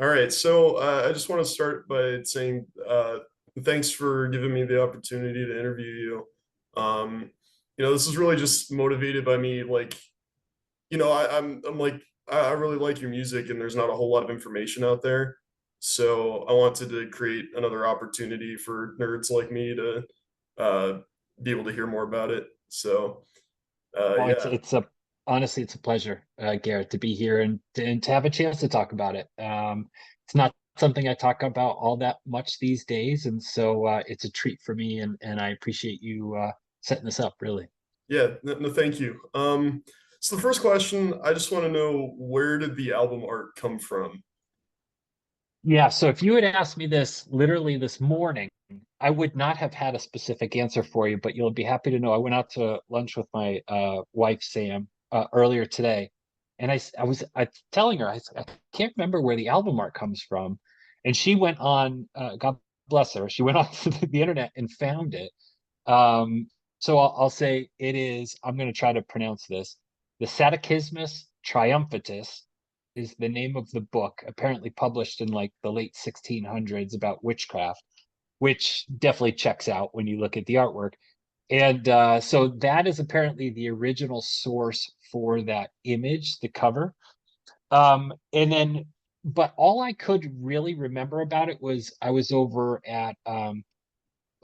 All right. So I just want to start by saying thanks for giving me the opportunity to interview you. This is really just motivated by me. Like, I'm like, I really like your music, and there's not a whole lot of information out there. So I wanted to create another opportunity for nerds like me to uh, be able to hear more about it. So Oh, it's yeah. it's a honestly, it's a pleasure, Garrett, to be here and to have a chance to talk about it. It's not something I talk about all that much these days, and so it's a treat for me, and I appreciate you setting this up, really. Yeah, no, thank you. So the first question, I just want to know, where did the album art come from? Yeah, so if you had asked me this literally this morning, I would not have had a specific answer for you, but you'll be happy to know I went out to lunch with my wife, Sam, earlier today. And I telling her, I can't remember where the album art comes from. And she went on, God bless her, she went on to the internet and found it. Um, so I'll say it is, I'm going to try to pronounce this. The Catechismus Triumphatus is the name of the book, apparently published in like the late 1600s about witchcraft, which definitely checks out when you look at the artwork. And so that is apparently the original source for that image, the cover. And then, but all I could really remember about it was I was over at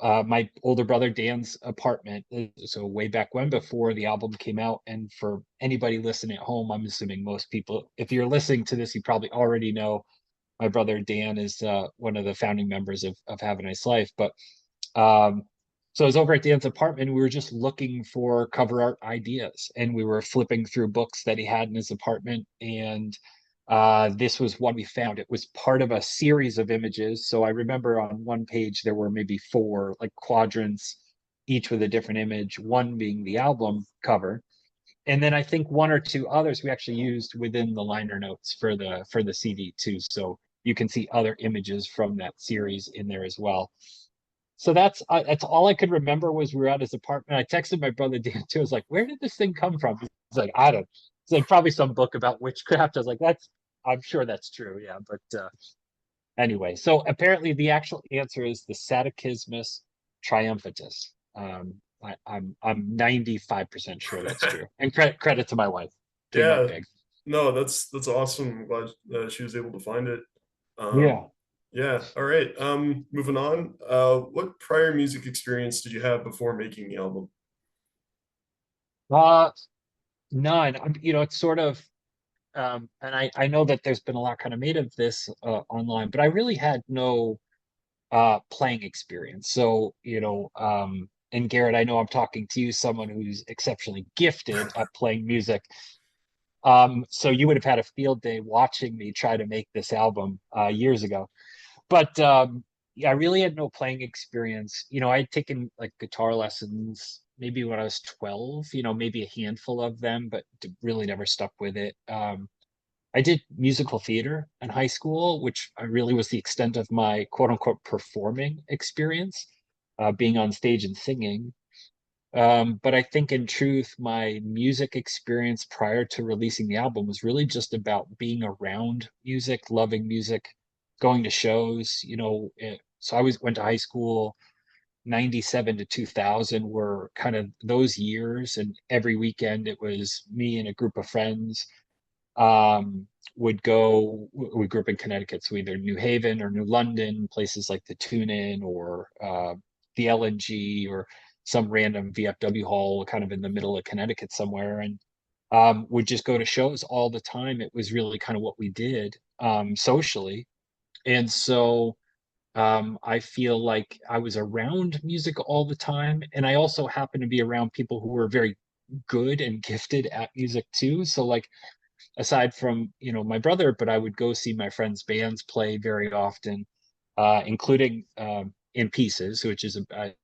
my older brother Dan's apartment. So way back when, before the album came out, and for anybody listening at home, I'm assuming most people, if you're listening to this, you probably already know my brother Dan is one of the founding members of Have a Nice Life. But um, so I was over at Dan's apartment. We were just looking for cover art ideas, and we were flipping through books that he had in his apartment, and this was what we found. It was part of a series of images. So I remember on one page there were maybe four like quadrants, each with a different image, one being the album cover. And then I think one or two others we actually used within the liner notes for the CD too. So you can see other images from that series in there as well. So that's all I could remember was we were at his apartment. I texted my brother Dan too. I was like, "Where did this thing come from?" He's like, "I don't." It's like probably some book about witchcraft. I was like, "That's I'm sure that's true." Yeah, but anyway, so apparently the actual answer is the Catechismus Triumphatus. I'm 95% sure that's true. And credit to my wife. Came up Yeah, big. no, that's awesome. I'm glad she was able to find it. Um, Yeah. yeah, all right. Moving on. What prior music experience did you have before making the album? Uh None. It's sort of and I know that there's been a lot kind of made of this online, but I really had no playing experience. So, and Garrett, I know I'm talking to you, someone who's exceptionally gifted at playing music. So you would have had a field day watching me try to make this album years ago. But yeah, I really had no playing experience. I had taken like guitar lessons maybe when I was 12, maybe a handful of them, but really never stuck with it. I did musical theater in high school, which really was the extent of my quote unquote performing experience, being on stage and singing. But I think in truth, my music experience prior to releasing the album was really just about being around music, loving music, going to shows. So I was went to high school. 97 to 2000 were kind of those years, and every weekend it was me and a group of friends um, would go. We grew up in Connecticut, so either New Haven or New London, places like the Tune In or the LNG or some random VFW hall kind of in the middle of Connecticut somewhere, and would just go to shows all the time. It was really kind of what we did socially. And so I feel like I was around music all the time. And I also happened to be around people who were very good and gifted at music too. So like aside from my brother, but I would go see my friends' bands play very often, including In Pieces, which is I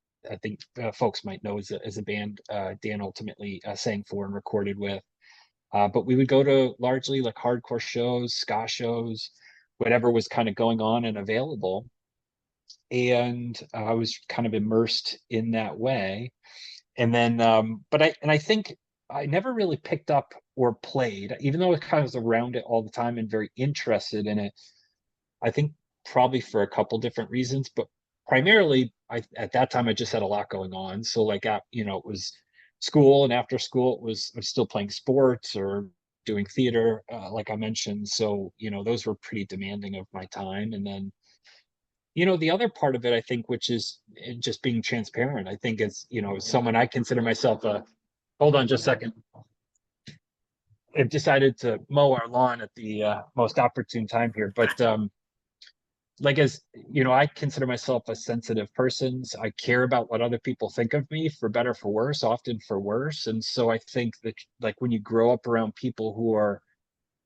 think folks might know as a band Dan ultimately sang for and recorded with. But we would go to largely like hardcore shows, ska shows, whatever was kind of going on and available. And I was kind of immersed in that way. And then, but I think I never really picked up or played, even though I kind of was around it all the time and very interested in it. I think probably for a couple different reasons, but primarily I at that time I just had a lot going on. So like it was school, and after school it was I was still playing sports or doing theater, like I mentioned. So, those were pretty demanding of my time. And then, the other part of it, I think, which is just being transparent. I think as someone I consider myself a hold on just a second. I've decided to mow our lawn at the most opportune time here, but like as I consider myself a sensitive person. So I care about what other people think of me, for better for worse, often for worse. And so I think that, like, when you grow up around people who are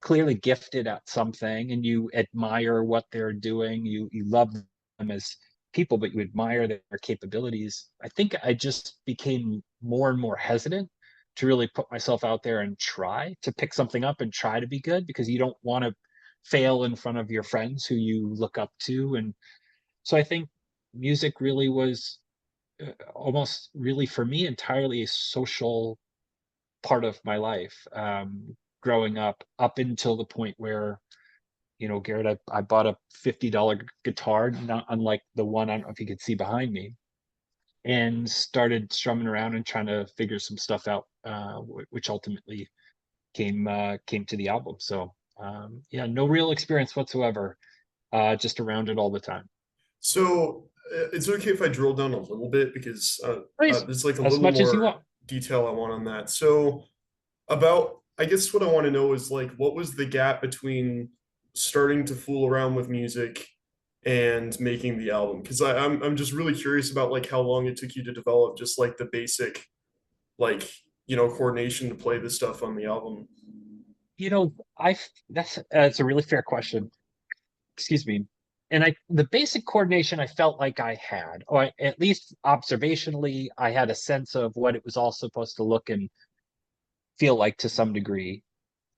clearly gifted at something and you admire what they're doing, you love them as people, but you admire their capabilities. I think I just became more and more hesitant to really put myself out there and try to pick something up and try to be good, because you don't want to fail in front of your friends who you look up to. And so I think music really was almost really for me entirely a social part of my life, growing up until the point where, Garrett, I bought a $50 guitar, not unlike the one, I don't know if you could see behind me, and started strumming around and trying to figure some stuff out, which ultimately came to the album. So yeah, no real experience whatsoever, just around it all the time. So it's okay if I drill down a little bit because Please, there's like a as little much as you more want. detail I want on that. So about, I guess what I want to know is like, what was the gap between starting to fool around with music and making the album? Because I'm just really curious about like how long it took you to develop just like the basic like coordination to play the stuff on the album. I that's a really fair question. Excuse me. And the basic coordination I felt like I had, or at least observationally, I had a sense of what it was all supposed to look and feel like to some degree.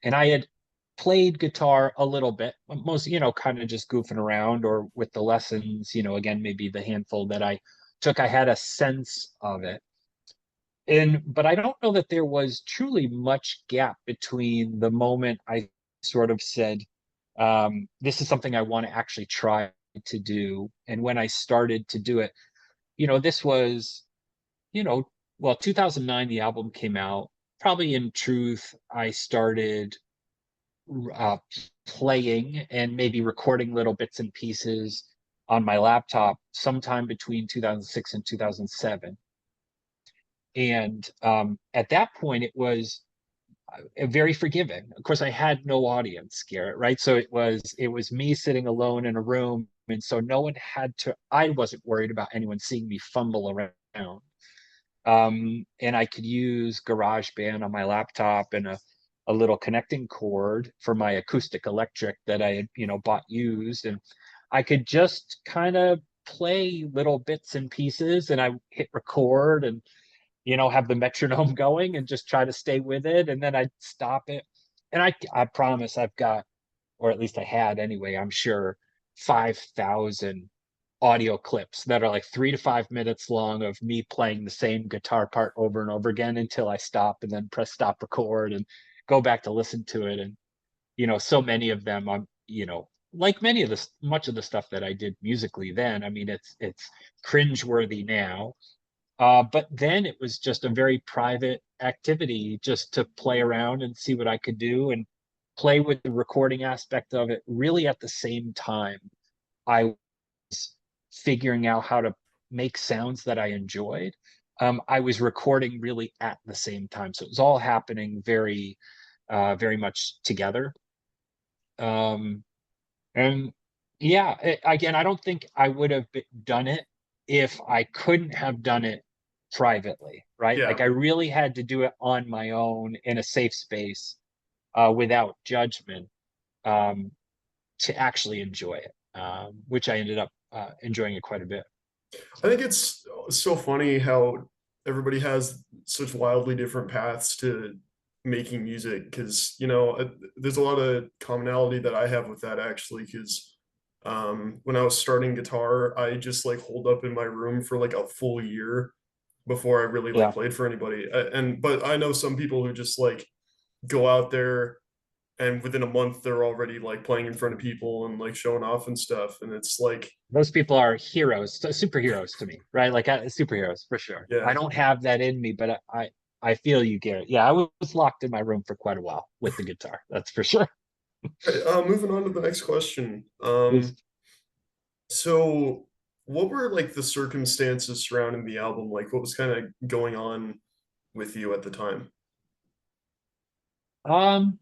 And I had played guitar a little bit, most, kind of just goofing around or with the lessons, again, maybe the handful that I took, I had a sense of it. But I don't know that there was truly much gap between the moment I sort of said, this is something I want to actually try to do, and when I started to do it. This was, you know, well, 2009, the album came out. Probably in truth, I started uh, playing and maybe recording little bits and pieces on my laptop sometime between 2006 and 2007. And at that point, it was very forgiving. Of course, I had no audience, Garrett, right? So it was me sitting alone in a room, and so no one had to. I wasn't worried about anyone seeing me fumble around. And I could use GarageBand on my laptop and a little connecting cord for my acoustic electric that I had, bought used, and I could just kind of play little bits and pieces, and I hit record and have the metronome going and just try to stay with it. And then I'd stop it. And I promise I've got, or at least I had anyway, I'm sure 5,000 audio clips that are like 3 to 5 minutes long of me playing the same guitar part over and over again until I stop and then press stop record and go back to listen to it. And, so many of them, like much of the stuff that I did musically then, I mean, it's cringeworthy now, but then it was just a very private activity, just to play around and see what I could do and play with the recording aspect of it. Really, at the same time, I was figuring out how to make sounds that I enjoyed. I was recording really at the same time. So it was all happening very much together. Um, and yeah, again, I don't think I would have done it if I couldn't have done it privately, right? Yeah. Like I really had to do it on my own in a safe space, without judgment, um, to actually enjoy it, which I ended up enjoying it quite a bit. I think it's so funny how everybody has such wildly different paths to making music because there's a lot of commonality that I have with that actually because when I was starting guitar I just like holed up in my room for like a full year before I really like Yeah. played for anybody. And but I know some people who just like go out there and within a month they're already like playing in front of people and like showing off and stuff, and it's like, Those people are heroes, superheroes to me, right? Like superheroes for sure. I yeah. don't have that in me, but I feel you, Garrett. Yeah, I was locked in my room for quite a while with the guitar. That's for sure. Right, moving on to the next question. Yes. So what were like the circumstances surrounding the album? Like what was kind of going on with you at the time? Um,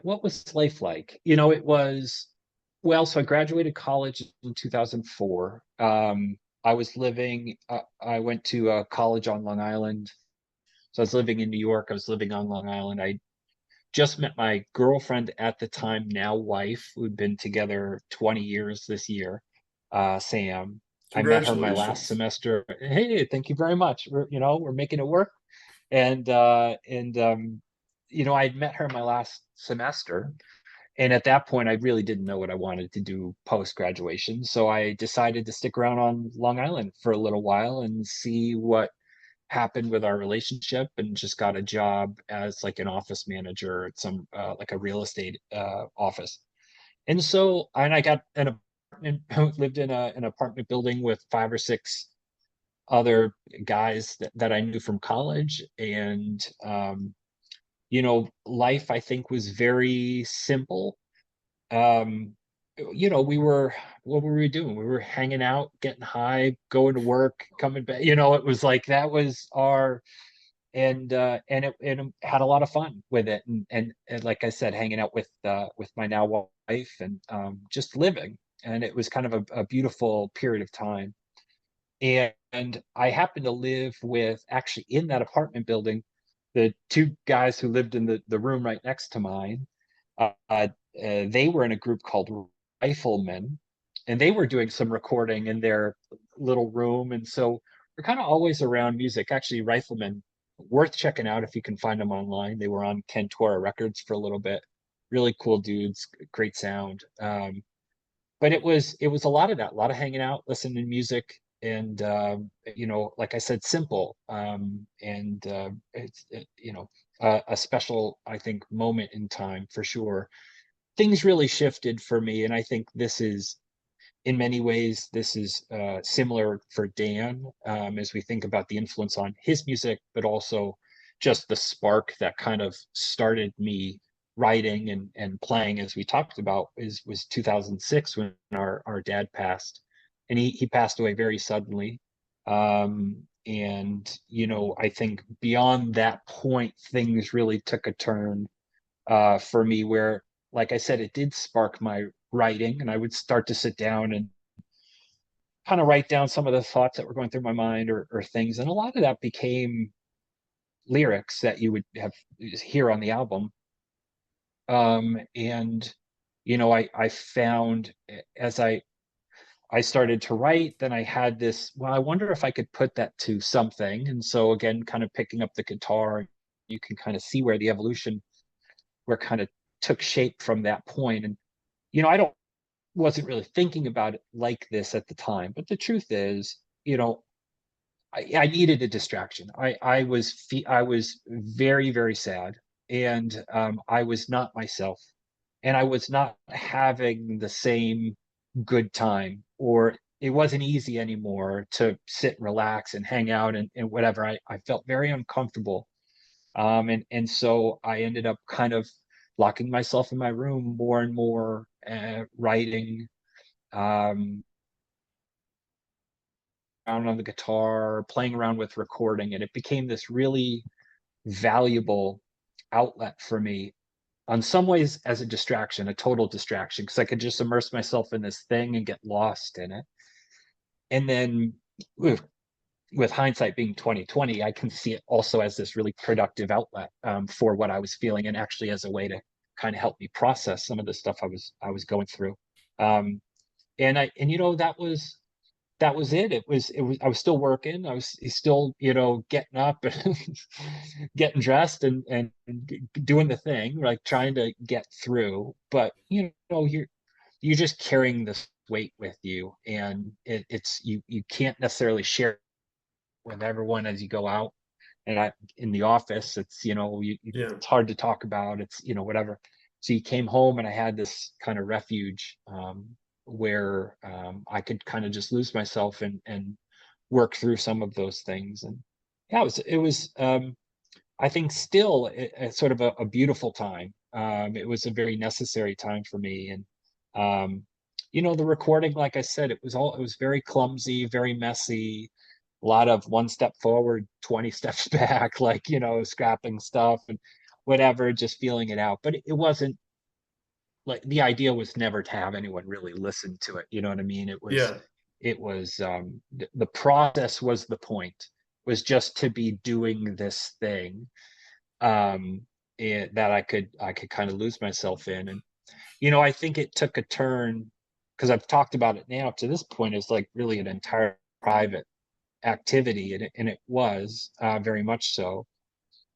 what was life like? You know, it was well, so I graduated college in 2004. I was living, I went to college on Long Island. So I was living in New York. I was living on Long Island. I just met my girlfriend at the time, now wife. We've been together 20 years this year, Sam. I met her my last Congratulations. semester. Hey, thank you very much. We're making it work. And I'd met her my last semester, and at that point I really didn't know what I wanted to do post graduation, so I decided to stick around on Long Island for a little while and see what happened with our relationship, and just got a job as like an office manager at some like a real estate office. And I got an apartment, lived in an apartment building with 5 or 6 other guys that I knew from college. And life I think was very simple. um we were what were we doing? We were hanging out, getting high, going to work, coming back. It was like that was our and it had a lot of fun with it. And like I said, hanging out with my now wife, and just living. And it was kind of a beautiful period of time. And I happened to live with, actually, in that apartment building, the two guys who lived in the room right next to mine. They were in a group called Riflemen, and they were doing some recording in their little room. And so we're kind of always around music. Actually, Riflemen, worth checking out if you can find them online. They were on Kentora Records for a little bit. Really cool dudes, great sound. But it was a lot of that, a lot of hanging out, listening to music, and like I said, simple. And it's a special, I think, moment in time for sure. Things really shifted for me, and I think this is, in many ways, this is similar for Dan, as we think about the influence on his music, but also just the spark that kind of started me writing and playing, as we talked about, was 2006, when our dad passed. And he passed away very suddenly. And I think beyond that point, things really took a turn for me, where, like I said, it did spark my writing, and I would start to sit down and kind of write down some of the thoughts that were going through my mind, or things. And a lot of that became lyrics that you would have hear on the album. And I found, as I started to write, then I had this, well, I wonder if I could put that to something. And so again, kind of picking up the guitar, you can kind of see where the evolution, where kind of took shape from that point. And I don't wasn't really thinking about it like this at the time, but the truth is, I needed a distraction. I was very, very sad, and I was not myself, and I was not having the same good time, or it wasn't easy anymore to sit and relax and hang out, and whatever. I felt very uncomfortable. And so I ended up kind of locking myself in my room more and more, writing, um, around on the guitar, playing around with recording, and it became this really valuable outlet for me. On some ways, as a distraction, a total distraction, because I could just immerse myself in this thing and get lost in it. And then, with hindsight being 2020, I can see it also as this really productive outlet, for what I was feeling, and actually as a way to kind of help me process some of the stuff I was going through. Um, and that was it. It was I was still working. I was still, getting up and getting dressed, and doing the thing, like trying to get through. But you're just carrying this weight with you, and you can't necessarily share with everyone as you go out. And in the office, it's Yeah. it's hard to talk about. It's whatever. So he came home, and I had this kind of refuge, where I could kind of just lose myself and work through some of those things. And yeah, it was I think still a sort of a beautiful time. It was a very necessary time for me. And the recording, like I said, it was very clumsy, very messy, a lot of one step forward, 20 steps back, like, scrapping stuff and whatever, just feeling it out. But it wasn't like, the idea was never to have anyone really listen to it. You know what I mean? Yeah. It was the process was the point, was just to be doing this thing, that I could kind of lose myself in. And I think it took a turn, because I've talked about it now to this point is like really an entire private activity, and it was, very much so.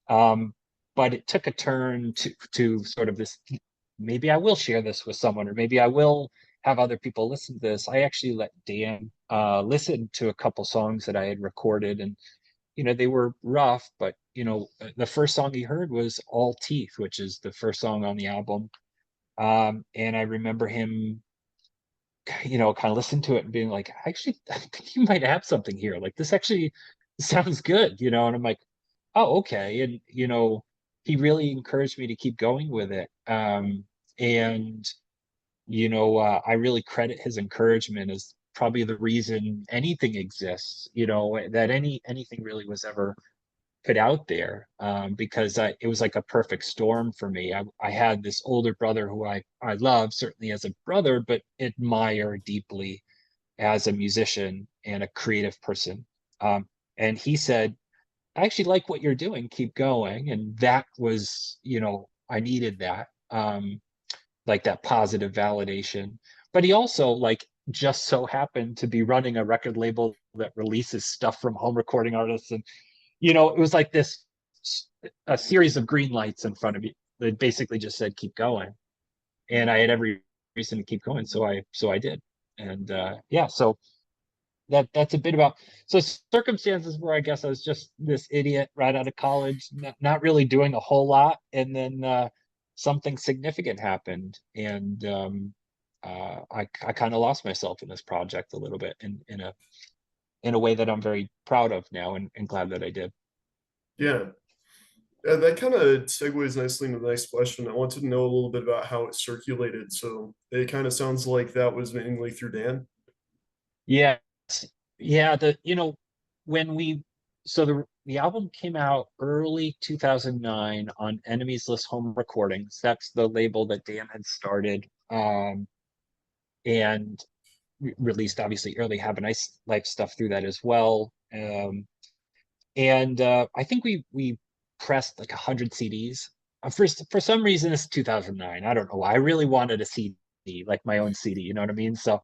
Um, but it took a turn to sort of this, maybe I will share this with someone, or maybe I will have other people listen to this. I actually let Dan listen to a couple songs that I had recorded, and they were rough, but the first song he heard was All Teeth, which is the first song on the album. And I remember him, kind of listening to it and being like, actually, I think you might have something here. Like, this actually sounds good, and I'm like, oh, okay. And he really encouraged me to keep going with it. And I really credit his encouragement as probably the reason anything exists, that anything really was ever put out there, because it was like a perfect storm for me. I had this older brother who I love, certainly as a brother, but admire deeply as a musician and a creative person. And he said, I actually like what you're doing, keep going. And that was, I needed that, like that positive validation. But he also, like, just so happened to be running a record label that releases stuff from home recording artists. And it was like this, a series of green lights in front of me that basically just said keep going, and I had every reason to keep going, so I did. And yeah, so that's a bit about, so circumstances where I guess I was just this idiot right out of college, not really doing a whole lot, and then something significant happened, and I kind of lost myself in this project a little bit, in a way that I'm very proud of now, and glad that I did. Yeah. That kind of segues nicely into the next question. I wanted to know a little bit about how it circulated. So it kind of sounds like that was mainly through Dan. Yes. Yeah, when we so the album came out early 2009 on Enemies List Home Recordings. That's the label that Dan had started, and released obviously early Have a Nice Life stuff through that as well. And I think we pressed like 100 CDs. For some reason, it's 2009. I don't know why. I really wanted a CD, like my own CD. You know what I mean? So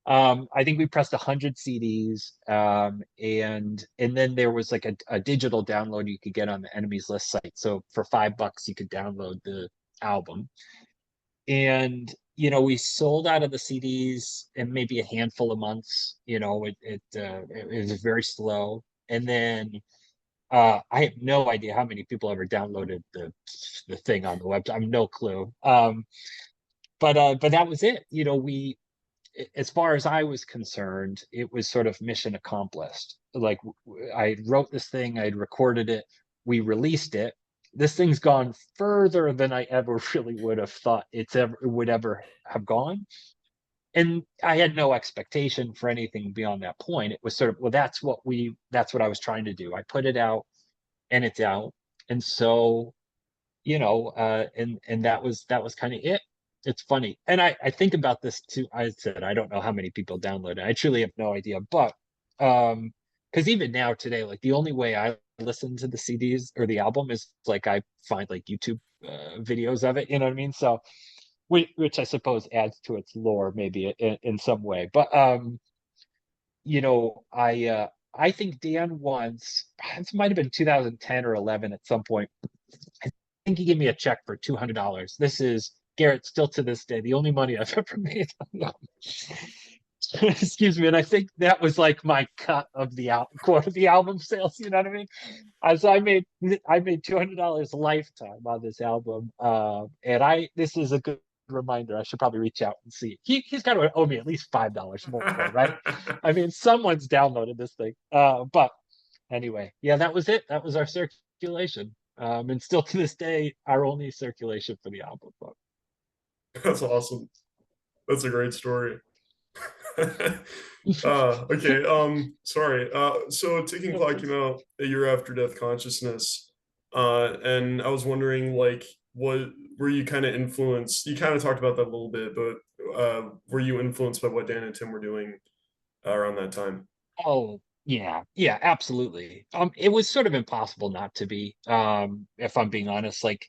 I think we pressed 100 CDs, and then there was like a digital download you could get on the Enemies List site. So for $5, you could download the album. And we sold out of the CDs in maybe a handful of months. It was very slow. And then I have no idea how many people ever downloaded the thing on the website. I have no clue. But that was it. We As far as I was concerned, it was sort of mission accomplished. Like, I wrote this thing, I'd recorded it, we released it. This thing's gone further than I ever really would have thought it would ever have gone. And I had no expectation for anything beyond that point. It was sort of, well, that's what I was trying to do. I put it out, and it's out. And so, and that was kind of it. It's funny, and I think about this too. I said I don't know how many people download it. I truly have no idea, but because even now today, like, the only way I listen to the CDs or the album is like I find like YouTube videos of it. You know what I mean? So, which I suppose adds to its lore maybe in some way. But I think Dan once, this might have been 2010 or 11 at some point, I think he gave me a check for $200. This is, Garrett, still to this day, the only money I've ever made. excuse me, and I think that was like my cut of the quote of the album sales. You know what I mean? As I made $200 lifetime on this album, and I this is a good reminder. I should probably reach out and see. He's got to owe me at least $5 more, right? I mean, someone's downloaded this thing. But anyway, yeah, that was it. That was our circulation, and still to this day, our only circulation for the album. But That's awesome. That's a great story. Okay. Sorry. So Ticking no Clock came worries. out a year after Death Consciousness. And I was wondering, like, what were you kind of influenced? You kind of talked about that a little bit, but were you influenced by what Dan and Tim were doing around that time? Oh, yeah. Yeah, absolutely. It was sort of impossible not to be, if I'm being honest. Like,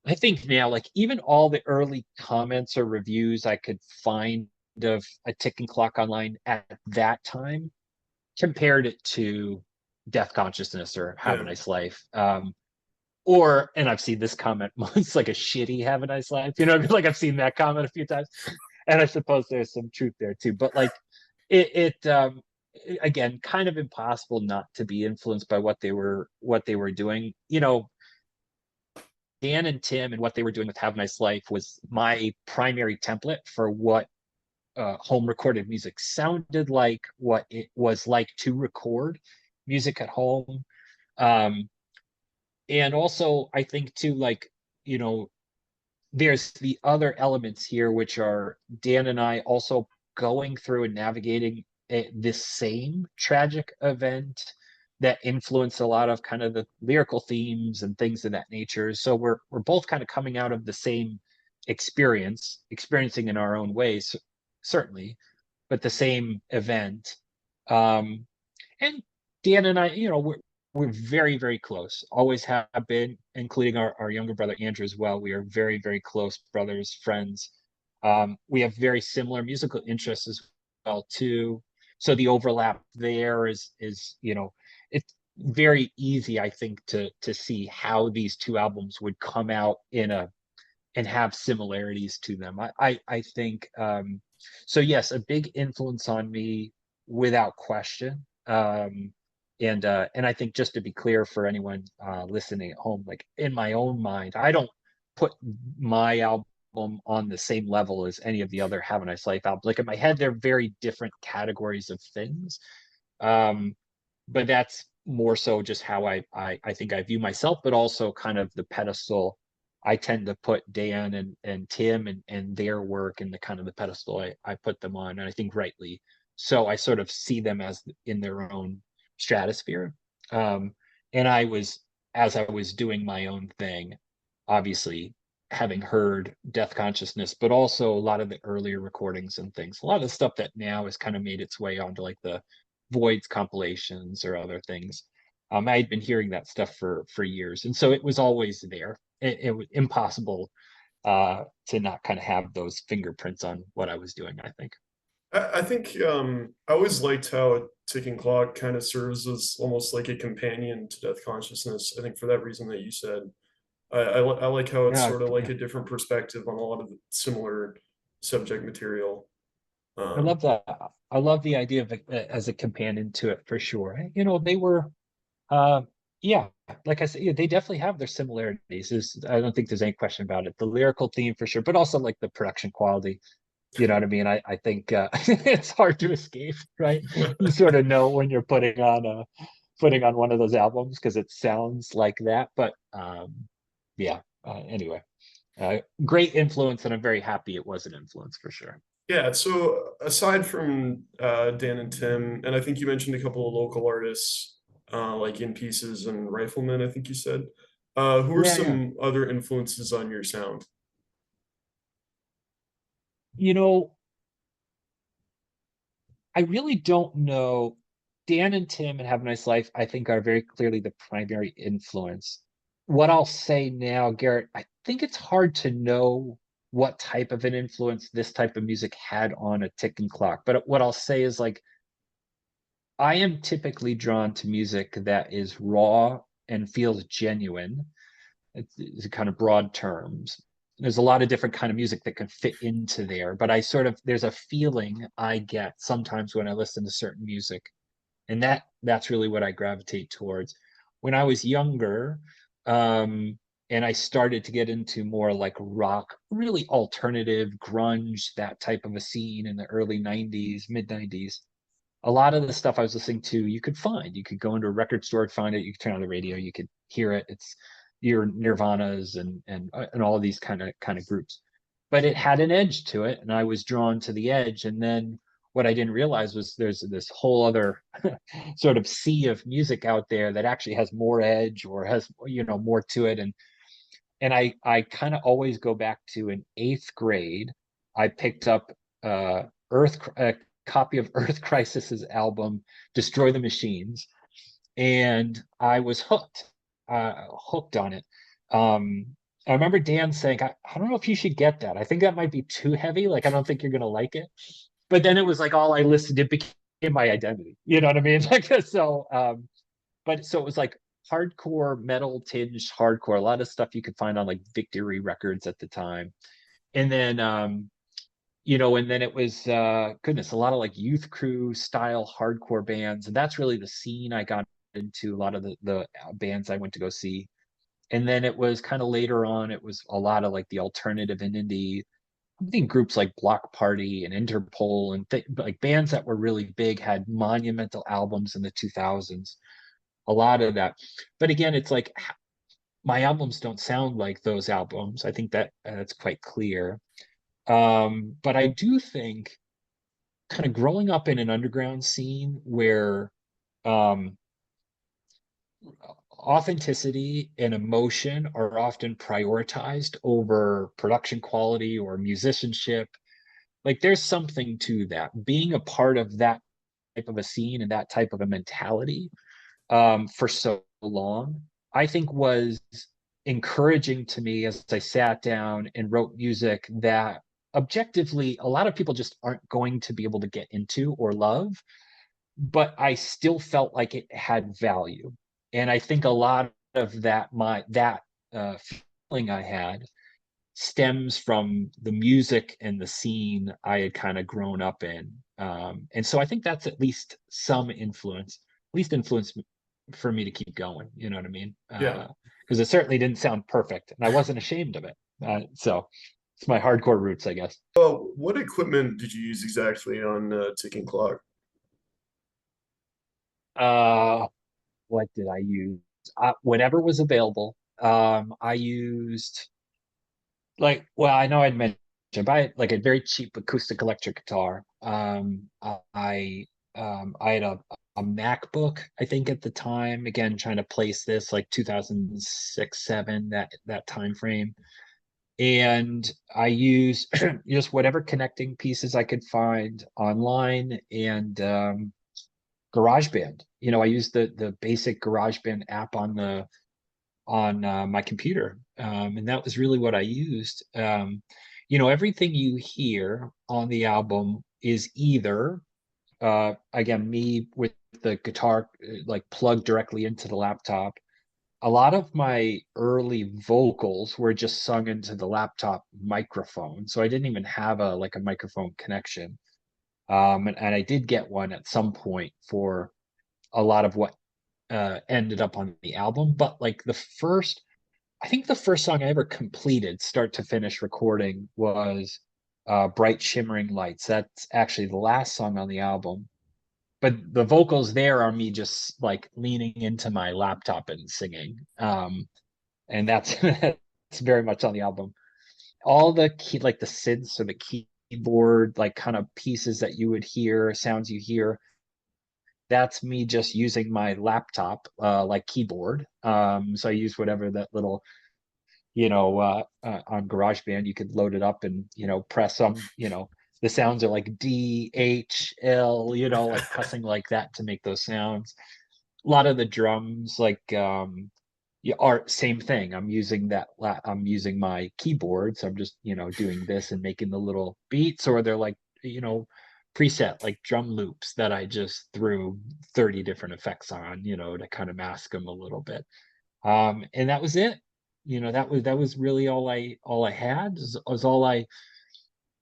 I think now, like, even all the early comments or reviews I could find of a ticking clock online at that time compared it to Death Consciousness or Have a Yeah. Nice Life. Or, and I've seen this comment, it's like a shitty Have a Nice Life. You know what I mean? Like, I've seen that comment a few times. And I suppose there's some truth there too. But like, it again, kind of impossible not to be influenced by what they were doing. Dan and Tim and what they were doing with Have a Nice Life was my primary template for what home recorded music sounded like, what it was like to record music at home. um and also I think too, like, you know there's the other elements here, which are Dan and I also going through and navigating this same tragic event that influenced a lot of kind of the lyrical themes and things of that nature. So we're both kind of coming out of the same experiencing in our own ways, certainly, but the same event. Um, and Dan and I, we're very, very close. Always have been, including our younger brother Andrew as well. We are very, very close brothers, friends. We have very similar musical interests as well too. So the overlap there is it's very easy, I think, to see how these two albums would come out in a and have similarities to them. I think, so. Yes, a big influence on me without question. And I think, just to be clear for anyone listening at home, like, in my own mind, I don't put my album on the same level as any of the other Have a Nice Life albums. Like, in my head, they're very different categories of things. Um, but that's more so just how I think I view myself, but also kind of the pedestal I tend to put Dan and Tim and their work and the kind of the pedestal I put them on, and I think rightly so. I sort of see them as in their own stratosphere. Um, and as I was doing my own thing, obviously having heard Death Consciousness, but also a lot of the earlier recordings and things, a lot of the stuff that now has kind of made its way onto like the Voids compilations or other things. I had been hearing that stuff for years, and so it was always there. It was impossible to not kind of have those fingerprints on what I was doing, I think. I think I always liked how Ticking Clock kind of serves as almost like a companion to Death Consciousness. I think for that reason that you said, I like how it's Yeah, sort of like yeah. a different perspective on a lot of the similar subject material. I Um, love that. I love the idea of it as a companion to it for sure. They were, uh, yeah, like I said, yeah, they definitely have their similarities. I don't think there's any question about it. The lyrical theme for sure, but also like the production quality. You know what I mean? I think it's hard to escape, right? You sort of know when you're putting on one of those albums because it sounds like that. But yeah. Anyway, great influence, and I'm very happy it was an influence for sure. yeah, so aside from Dan and Tim, and I think you mentioned a couple of local artists like In Pieces and Rifleman, I think you said. Who are Yeah, yeah. some other influences on your sound? You know, I really don't know. Dan and Tim and Have a Nice Life, I think, are very clearly the primary influence. What I'll say now, Garrett, I think it's hard to know what type of an influence this type of music had on a ticking clock. But what I'll say is, like, I am typically drawn to music that is raw and feels genuine. It's kind of broad terms. there's a lot of different kind of music that can fit into there, but I sort of there's a feeling I get sometimes when I listen to certain music, and that's really what I gravitate towards. When I was younger, um, and I started to get into more like rock, really alternative, grunge, that type of a scene in the early 90s, mid 90s. A lot of the stuff I was listening to, you could find. You could go into a record store, find it, you could turn on the radio, you could hear it. It's your Nirvanas and all of these kind of groups. But it had an edge to it, and I was drawn to the edge. And then what I didn't realize was there's this whole other sort of sea of music out there that actually has more edge or has more to it. And I kind of always go back to in eighth grade. I picked up a copy of Earth Crisis's album Destroy the Machines, and I was hooked on it. Um, I remember Dan saying, I don't know if you should get that. I think that might be too heavy. Like, I don't think you're gonna like it. But then it was like all I listened to became my identity. You know what I mean? Like but so it was like hardcore metal tinged hardcore, a lot of stuff you could find on like Victory Records at the time. And then and then it was goodness, a lot of like youth crew style hardcore bands. And that's really the scene I got into, a lot of the bands I went to go see. And then it was kind of later on, it was a lot of like the alternative and indie. I think groups like Block Party and Interpol and like bands that were really big had monumental albums in the 2000s, a lot of that. But again, it's like my albums don't sound like those albums. I think that that's quite clear. But I do think kind of growing up in an underground scene where um, authenticity and emotion are often prioritized over production quality or musicianship, like there's something to that. Being a part of that type of a scene and that type of a mentality for so long, I think was encouraging to me as I sat down and wrote music that objectively a lot of people just aren't going to be able to get into or love, but I still felt like it had value. And I think a lot of that feeling I had stems from the music and the scene I had kind of grown up in. And so I think that's at least some influence, at least influence for me to keep going. You know what I mean? Yeah. Because it certainly didn't sound perfect, and I wasn't ashamed of it. So it's my hardcore roots, I guess. What equipment did you use exactly on Ticking Clock? Uh, what did I use? Whatever was available. I used well, I know I'd mentioned, buy like a very cheap acoustic electric guitar. I had a MacBook, I think at the time, again, trying to place this like 2006, 7, that time frame. And I use just whatever connecting pieces I could find online and GarageBand. I used the basic GarageBand app on my computer, and that was really what I used. Everything you hear on the album is either again me with the guitar like plugged directly into the laptop. A lot of my early vocals were just sung into the laptop microphone, so I didn't even have a microphone connection. And I did get one at some point for a lot of what ended up on the album. But like I think the first song I ever completed, start to finish recording, was Bright Shimmering Lights. That's actually the last song on the album. But the vocals there are me just like leaning into my laptop and singing. And that's that's very much on the album. All the key, like the synths or the keyboard, like kind of pieces that you would hear, sounds you hear, that's me just using my laptop like keyboard. So I use whatever that little on GarageBand, you could load it up and, press some, the sounds are like D, H, L, like pressing like that to make those sounds. A lot of the drums, like, yeah, are same thing. I'm using my keyboard. So I'm just, doing this and making the little beats, or they're like, preset like drum loops that I just threw 30 different effects on, to kind of mask them a little bit. And that was it. that was really all I had, was all I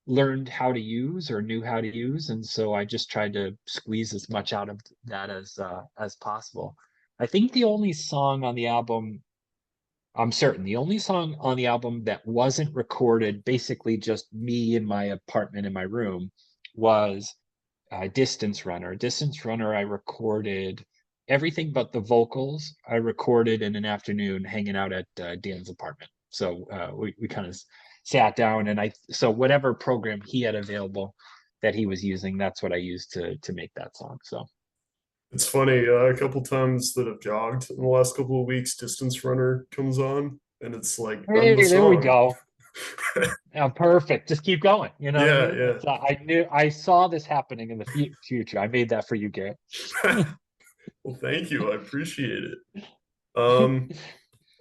learned how to use or knew how to use, and so I just tried to squeeze as much out of that as possible. I think the only song on the album, I'm certain the only song on the album that wasn't recorded, basically just me in my apartment in my room, was Distance Runner. Distance Runner, I recorded everything but the vocals. I recorded in an afternoon hanging out at Dan's apartment. So we kind of sat down, and so whatever program he had available that he was using, that's what I used to make that song. So It's funny, a couple times that I've jogged in the last couple of weeks, Distance Runner comes on, and it's like, I'm the hey, there we song. go. Yeah, perfect. Just keep going. You know what I Yeah, mean? yeah. It's I saw this happening in the future. I made that for you, Garrett. Well, thank you. I appreciate it. Um,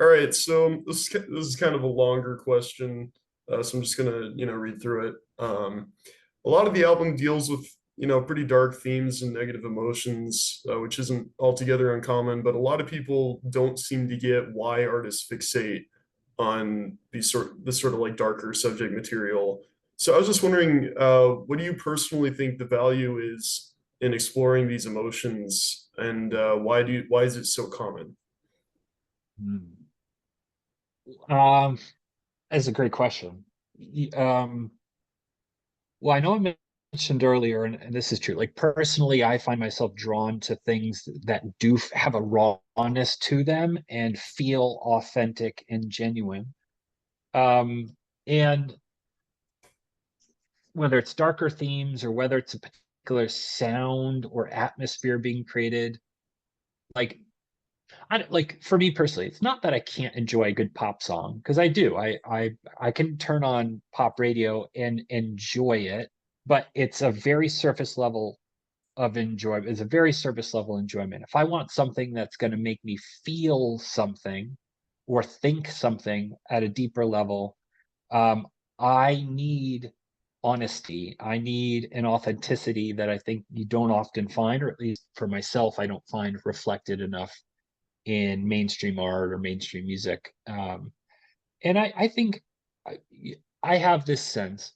all right, so this is kind of a longer question, so I'm just gonna read through it. A lot of the album deals with pretty dark themes and negative emotions, which isn't altogether uncommon. But a lot of people don't seem to get why artists fixate on this sort of like darker subject material. So I was just wondering, what do you personally think the value is in exploring these emotions, and why is it so common? Hmm. Um, that's a great question. Well, I know I mentioned earlier, and this is true. Like personally, I find myself drawn to things that do have a rawness to them and feel authentic and genuine. And whether it's darker themes or whether it's a particular sound or atmosphere being created, like like for me personally, it's not that I can't enjoy a good pop song, because I do. I can turn on pop radio and enjoy it, but it's a very surface level of enjoyment. It's a very surface level enjoyment. If I want something that's going to make me feel something or think something at a deeper level, um, I need honesty. I need an authenticity that I think you don't often find, or at least for myself, I don't find reflected enough in mainstream art or mainstream music. And I think I, I have this sense,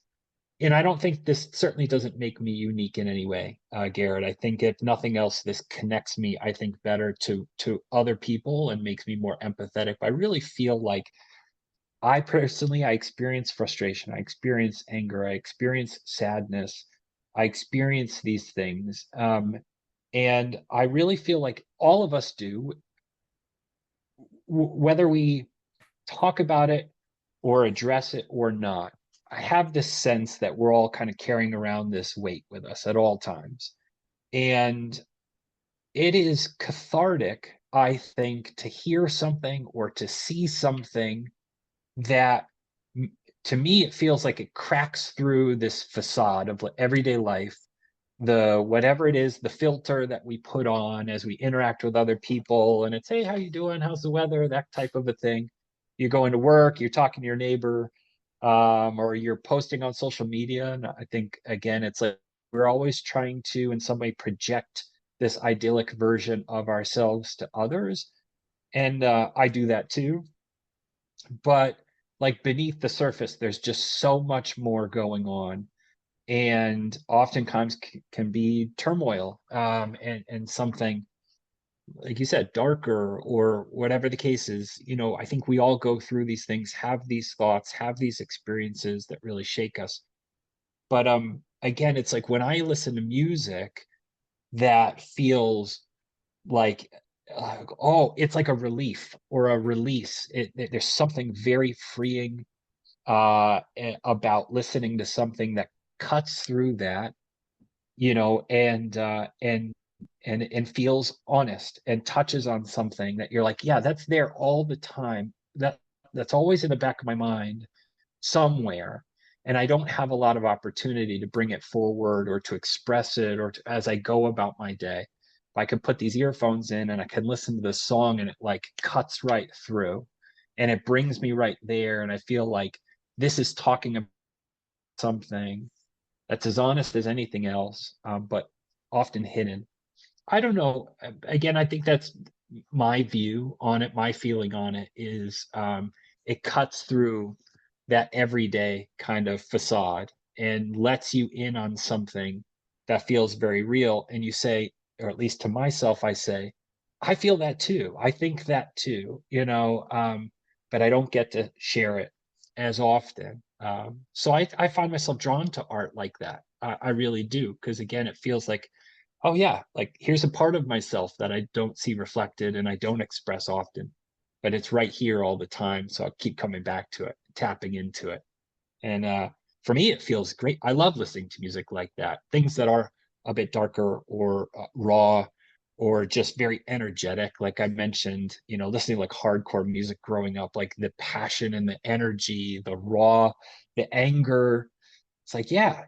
and I don't think this certainly doesn't make me unique in any way, Garrett. I think if nothing else, this connects me, I think, better to other people and makes me more empathetic. I really feel like I experience frustration, I experience anger, I experience sadness, I experience these things. And I really feel like all of us do, whether we talk about it or address it or not. I have this sense that we're all kind of carrying around this weight with us at all times. And it is cathartic, I think, to hear something or to see something that, to me, it feels like it cracks through this facade of everyday life, the whatever it is, the filter that we put on as we interact with other people, and it's, hey, how you doing, how's the weather, that type of a thing. You're going to work, you're talking to your neighbor, or you're posting on social media, and I think, again, it's like we're always trying to in some way project this idyllic version of ourselves to others, and I do that too. But like beneath the surface, there's just so much more going on, and oftentimes can be turmoil, and something, like you said, darker, or whatever the case is. I think we all go through these things, have these thoughts, have these experiences that really shake us. But again, it's like when I listen to music that feels like, oh, it's like a relief or a release. There's something very freeing about listening to something that cuts through that, and feels honest and touches on something that you're like, yeah, that's there all the time. That's always in the back of my mind somewhere, and I don't have a lot of opportunity to bring it forward or to express it, or as I go about my day. I can put these earphones in and I can listen to this song, and it like cuts right through, and it brings me right there, and I feel like this is talking about something that's as honest as anything else, but often hidden. I don't know. Again, I think that's my view on it. My feeling on it is, it cuts through that everyday kind of facade and lets you in on something that feels very real. And you say, or at least to myself, I say, I feel that too. I think that too, but I don't get to share it as often. So I find myself drawn to art like that. I really do, because again, it feels like, oh yeah, like here's a part of myself that I don't see reflected and I don't express often, but it's right here all the time. So I keep coming back to it, tapping into it. And for me, it feels great. I love listening to music like that. Things that are a bit darker or raw or just very energetic. Like I mentioned, listening like hardcore music growing up, like the passion and the energy, the raw, the anger. It's like, yeah,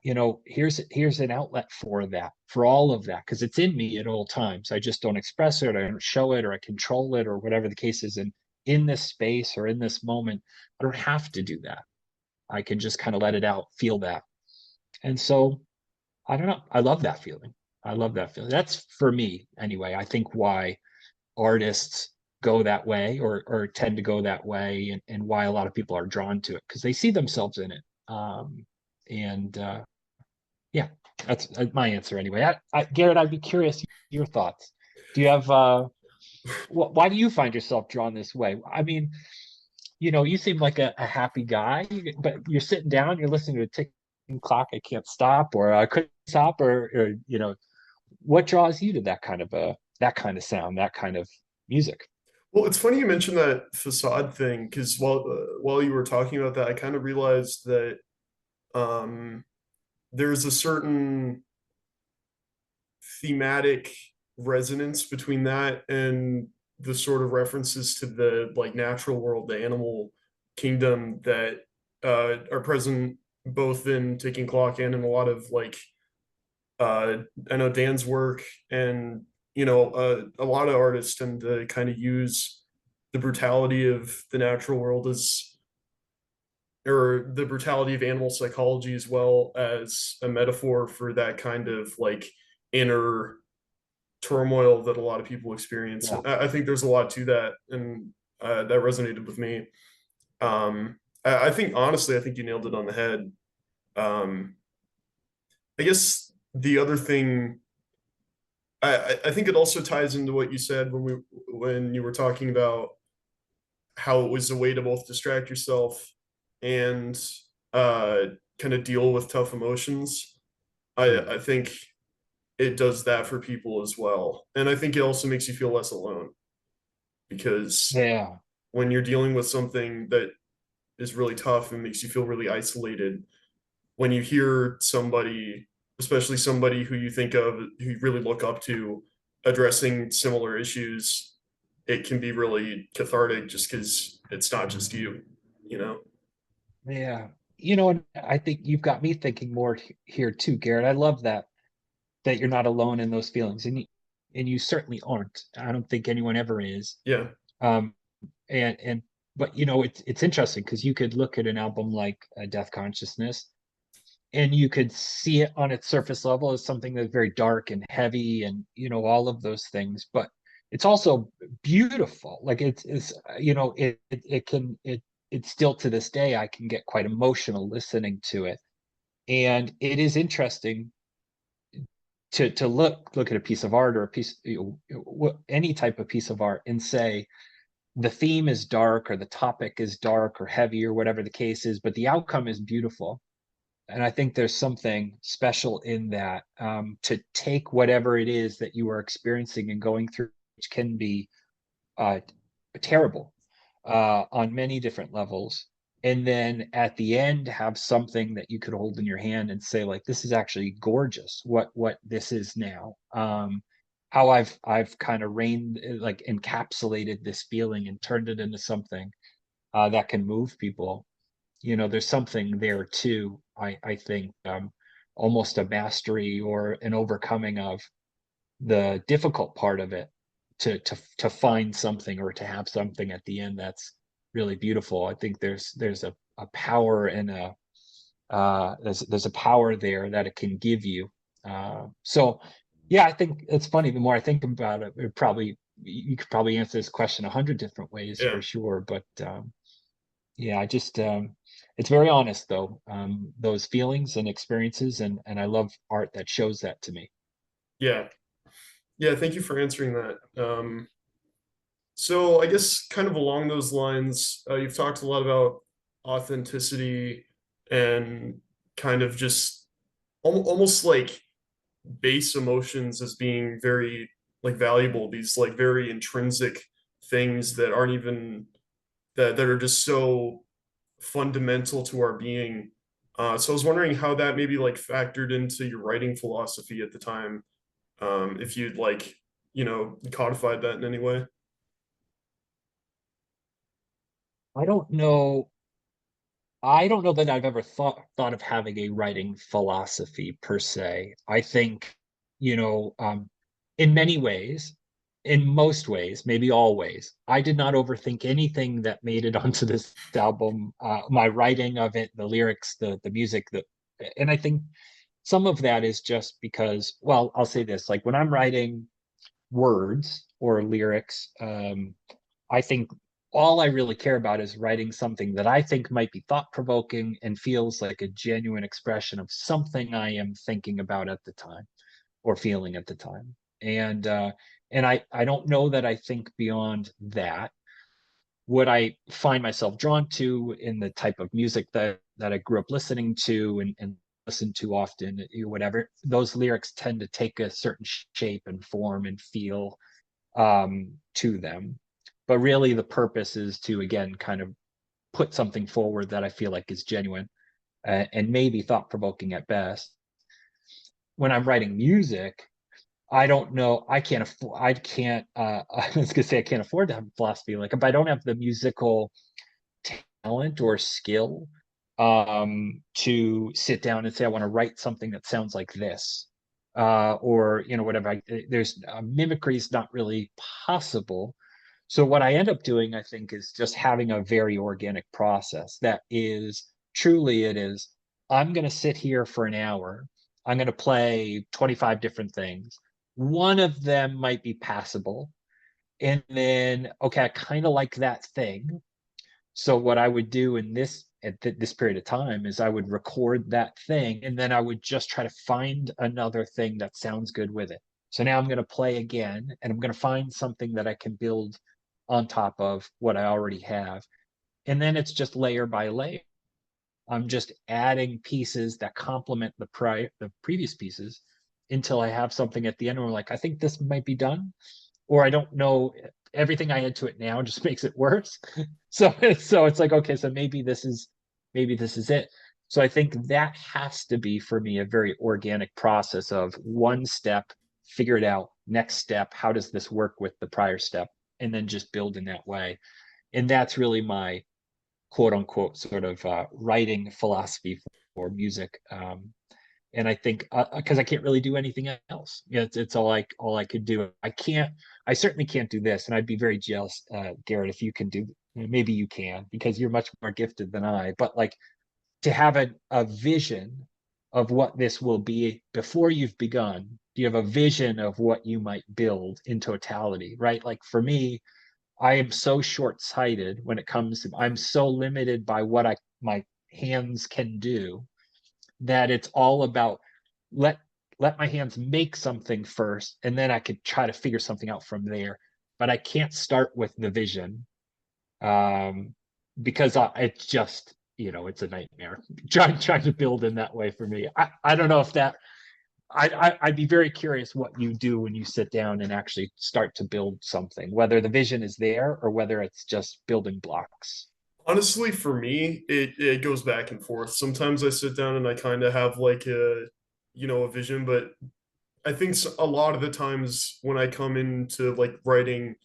here's an outlet for that, for all of that, because it's in me at all times. I just don't express it, I don't show it, or I control it, or whatever the case is. And in this space or in this moment, I don't have to do that. I can just kind of let it out, feel that. And so I don't know. I love that feeling. I love that feeling. That's for me anyway. I think why artists go that way or tend to go that way and why a lot of people are drawn to it because they see themselves in it. And yeah, that's my answer anyway. Garrett, I'd be curious your thoughts. Do you have why do you find yourself drawn this way? I mean, you seem like a happy guy, but you're sitting down, you're listening to a ticking clock, I can't stop, or I couldn't stop, or what draws you to that kind of sound, that kind of music? Well, it's funny you mentioned that facade thing because while you were talking about that, I kind of realized that um, there's a certain thematic resonance between that and the sort of references to the like natural world, the animal kingdom that are present both in Ticking Clock and in a lot of like I know Dan's work and a lot of artists tend to kind of use the brutality of the natural world as or the brutality of animal psychology as well as a metaphor for that kind of like inner turmoil that a lot of people experience. Yeah. I think there's a lot to that, and that resonated with me. I think honestly, I think you nailed it on the head. Um, I guess the other thing, I think it also ties into what you said when you were talking about how it was a way to both distract yourself and uh, kind of deal with tough emotions. Mm. I think it does that for people as well, and I think it also makes you feel less alone because Yeah. when you're dealing with something that is really tough and makes you feel really isolated, when you hear somebody, especially somebody who you think of, who you really look up to, addressing similar issues, it can be really cathartic just because it's not just you, you know? Yeah. And I think you've got me thinking more here too, Garrett. I love that you're not alone in those feelings, and you certainly aren't. I don't think anyone ever is. Yeah, Um, and but it's interesting because you could look at an album like Death Consciousness, and you could see it on its surface level as something that's very dark and heavy, and all of those things. But it's also beautiful. Like it's it can it's still to this day I can get quite emotional listening to it, and it is interesting to look at a piece of art or a piece any type of piece of art and say the theme is dark or the topic is dark or heavy or whatever the case is, but the outcome is beautiful. And I think there's something special in that, to take whatever it is that you are experiencing and going through, which can be uh, terrible on many different levels, and then at the end have something that you could hold in your hand and say, like, this is actually gorgeous. What this is now. How I've kind of reigned, like encapsulated this feeling and turned it into something that can move people. There's something there too. I think, almost a mastery or an overcoming of the difficult part of it to find something or to have something at the end that's really beautiful. I think there's a power and there's a power there that it can give you. So yeah, I think it's funny. The more I think about it, you could probably answer this question 100 different ways yeah. for sure. But Yeah, I just it's very honest though. Those feelings and experiences, and I love art that shows that to me. Yeah. Yeah, thank you for answering that. So I guess kind of along those lines, you've talked a lot about authenticity and kind of just almost like base emotions as being very like valuable, these like very intrinsic things that aren't even that are just so fundamental to our being. So I was wondering how that maybe like factored into your writing philosophy at the time, if you'd like, codified that in any way. I don't know. I don't know that I've ever thought of having a writing philosophy per se. I think, you know, in many ways, in most ways, maybe always, I did not overthink anything that made it onto this album. My writing of it, the lyrics, the music, and I think some of that is just because, well, I'll say this, like when I'm writing words or lyrics, I think all I really care about is writing something that I think might be thought provoking and feels like a genuine expression of something I am thinking about at the time or feeling at the time. And I don't know that I think beyond that. What I find myself drawn to in the type of music that I grew up listening to and listen to often, whatever, those lyrics tend to take a certain shape and form and feel to them. But really, the purpose is to, again, kind of put something forward that I feel like is genuine and maybe thought provoking at best. When I'm writing music, I don't know. I can't afford. I can't. I was gonna say I can't afford to have a philosophy. Like if I don't have the musical talent or skill to sit down and say I want to write something that sounds like this, or whatever. There's mimicry is not really possible. So what I end up doing, I think, is just having a very organic process that is truly it is. I'm going to sit here for an hour. I'm going to play 25 different things. One of them might be passable. And then, okay, I kind of like that thing. So what I would do in this period of time is I would record that thing and then I would just try to find another thing that sounds good with it. So now I'm going to play again and I'm going to find something that I can build on top of what I already have. And then it's just layer by layer. I'm just adding pieces that complement the previous pieces until I have something at the end where I'm like, I think this might be done, or I don't know. Everything I add to it now just makes it worse. So it's like, okay, so maybe this is it. So I think that has to be for me a very organic process of one step, figure it out, next step, how does this work with the prior step, and then just build in that way. And that's really my quote unquote sort of writing philosophy for music. And I think because I can't really do anything else. It's all I could do. I certainly can't do this, and I'd be very jealous, Garrett, if you can do. Maybe you can because you're much more gifted than I. But like to have a vision of what this will be before you've begun. Do you have a vision of what you might build in totality, right? Like for me, I am so short-sighted when it comes to. I'm so limited by what my hands can do that it's all about let let my hands make something first and then I could try to figure something out from there, but I can't start with the vision um because it's just it's a nightmare trying to build in that way for me. I don't know if that I'd be very curious what you do when you sit down and actually start to build something, whether the vision is there or whether it's just building blocks. Honestly, for me, it goes back and forth. Sometimes I sit down and I kind of have like a vision, but I think a lot of the times when I come into like writing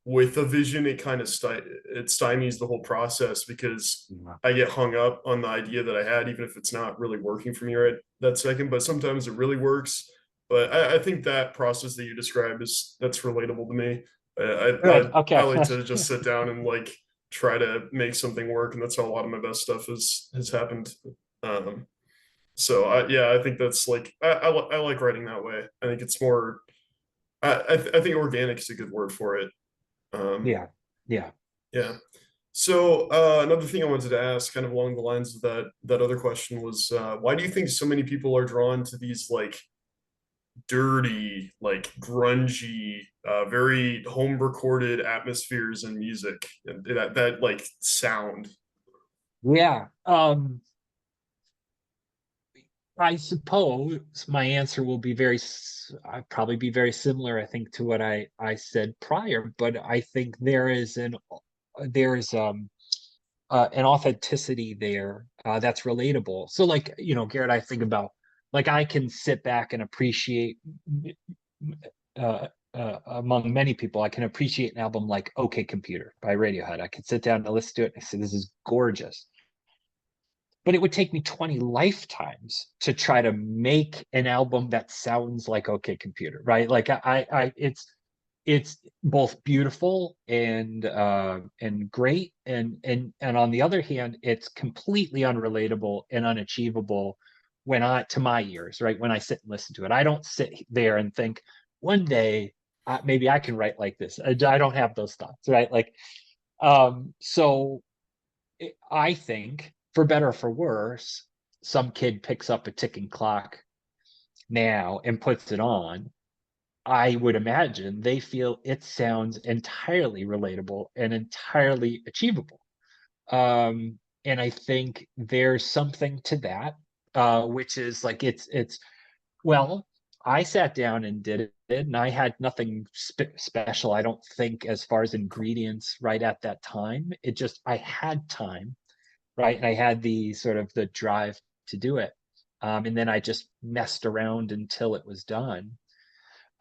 with a vision, it kind of it stymies the whole process because Yeah. I get hung up on the idea that I had, even if it's not really working for me right that second. But sometimes it really works. But I think that process that you described is that's relatable to me. Good. I Okay. like to just sit down and like try to make something work, and that's how a lot of my best stuff has happened. Um, so yeah, I think that's like I like writing that way. I think it's more. I think organic is a good word for it. Um, Yeah. Yeah. yeah. So another thing I wanted to ask, kind of along the lines of that other question, was why do you think so many people are drawn to these like dirty, like grungy, very home recorded atmospheres and music and that like sound? Yeah. I suppose my answer will be I'd probably be very similar, I think, to what I said prior, but I think there is an authenticity there that's relatable. So, like, Garrett, I think about, like, I can sit back and appreciate among many people, I can appreciate an album like OK Computer by Radiohead. I can sit down and listen to it and I say, this is gorgeous. But it would take me 20 lifetimes to try to make an album that sounds like OK Computer, right? Like it's both beautiful and great, and on the other hand, it's completely unrelatable and unachievable to my ears, right? When I sit and listen to it, I don't sit there and think one day maybe I can write like this. I don't have those thoughts, right? Like, so I think, for better or for worse, some kid picks up a ticking clock now and puts it on. I would imagine they feel it sounds entirely relatable and entirely achievable. And I think there's something to that, which is like well, I sat down and did it, and I had nothing special, I don't think, as far as ingredients right at that time. I had time, right? And I had the drive to do it. And then I just messed around until it was done.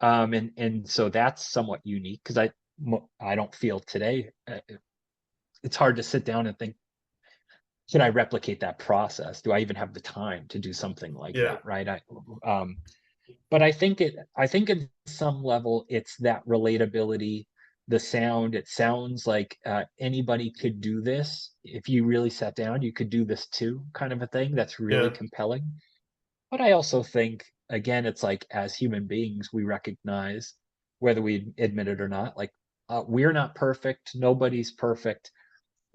And so that's somewhat unique because I don't feel today. It's hard to sit down and think, can I replicate that process? Do I even have the time to do something like Yeah, that? Right. Um, but I think at some level it's that relatability, the sound. It sounds like anybody could do this. If you really sat down, you could do this too, kind of a thing. That's really yeah, compelling. But I also think, again, it's like, as human beings, we recognize, whether we admit it or not, like, we're not perfect. Nobody's perfect.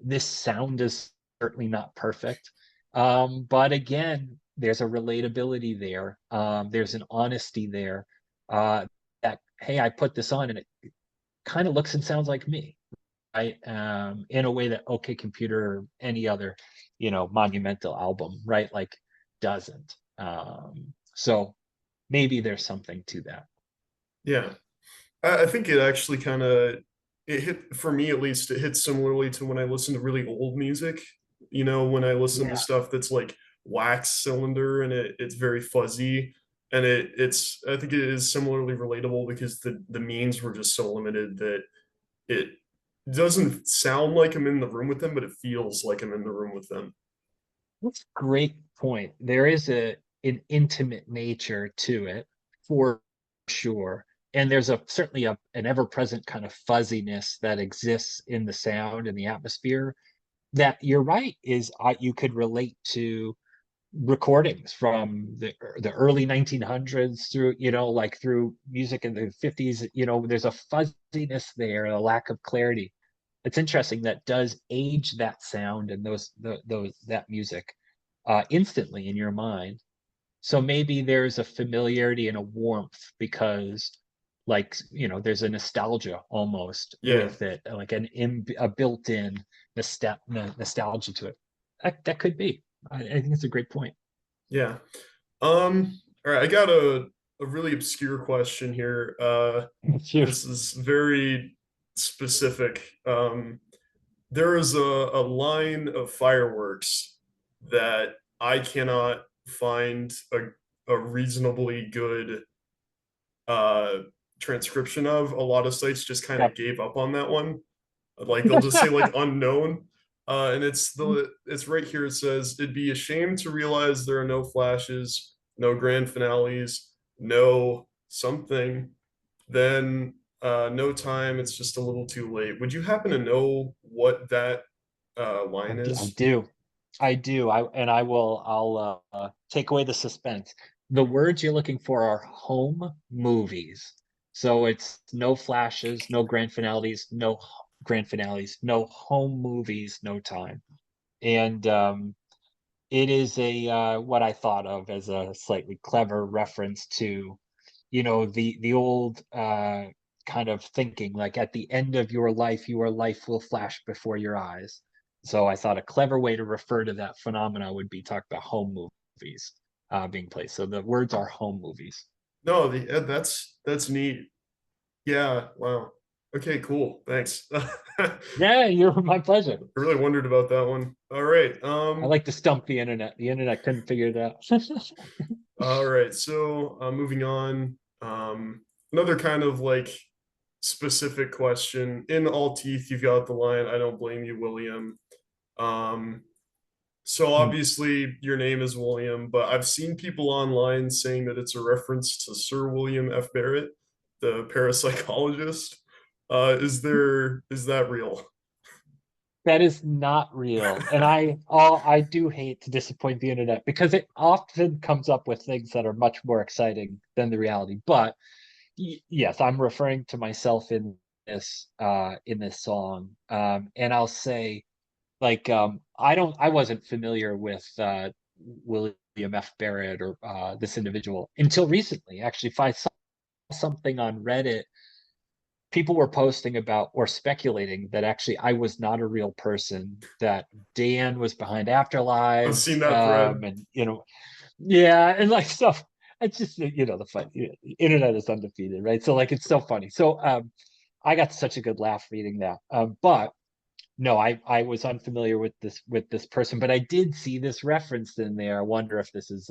This sound is certainly not perfect. But again, there's a relatability there. There's an honesty there, that, hey, I put this on and it kind of looks and sounds like me, right? In a way that OK Computer or any other, monumental album, right? Like, doesn't. So maybe there's something to that. yeah. I think it actually kind of it hit for me at least. It hits similarly to when I listen to really old music. You know, when I listen to Yeah. stuff that's like wax cylinder and it's very fuzzy, and it's I think it is similarly relatable because the means were just so limited that it doesn't sound like I'm in the room with them, but it feels like I'm in the room with them. That's a great point. There is an intimate nature to it, for sure. And there's certainly an ever-present kind of fuzziness that exists in the sound and the atmosphere that, you're right, is you could relate to recordings from the early 1900s through, like, through music in the 50s. There's a fuzziness there, a lack of clarity. It's interesting that does age that sound and those that music instantly in your mind. So maybe there's a familiarity and a warmth because, like, there's a nostalgia almost Yeah, with it, like a built-in nostalgia to it. That could be. I think it's a great point. yeah. All right, I got a really obscure question here. Shoot. This is very specific. There is a line of fireworks that I cannot find a reasonably good uh transcription of. A lot of sites just kind of Yep. gave up on that one. Like they'll just say like unknown. And it's right here. It says it'd be a shame to realize there are no flashes, no grand finales, no something. Then no time. It's just a little too late. Would you happen to know what that line I is? do. I do. I'll take away the suspense. The words you're looking for are home movies. So it's no flashes, no grand finales, no. grand finales, no home movies, no time. And it is a what I thought of as a slightly clever reference to, the old kind of thinking, like at the end of your life will flash before your eyes. So I thought a clever way to refer to that phenomena would be talk about home movies being played. So the words are home movies. No, that's neat. Yeah, wow. Okay, cool. Thanks. I Yeah, you're my pleasure. really wondered about that one. All right. I like to stump the internet. The internet couldn't figure it out. All right. So, moving on. Another kind of like specific question. In All Teeth, you've got the line, "I don't blame you, William." Um, so Hmm. obviously your name is William, but I've seen people online saying that it's a reference to Sir William F. Barrett, the parapsychologist. Is that real? That is not real. And I do hate to disappoint the internet because it often comes up with things that are much more exciting than the reality. But yes, I'm referring to myself in this song. And I'll say like I wasn't familiar with William F. Barrett or this individual until recently. Actually, if I saw something on Reddit, people were posting about or speculating that actually I was not a real person, that Dan was behind I've Afterlives, seen that thread. and yeah, and like stuff. It's just the fun. Internet is undefeated, right? So like it's so funny. So I got such a good laugh reading that. But no, I was unfamiliar with this person, but I did see this referenced in there. I wonder if this is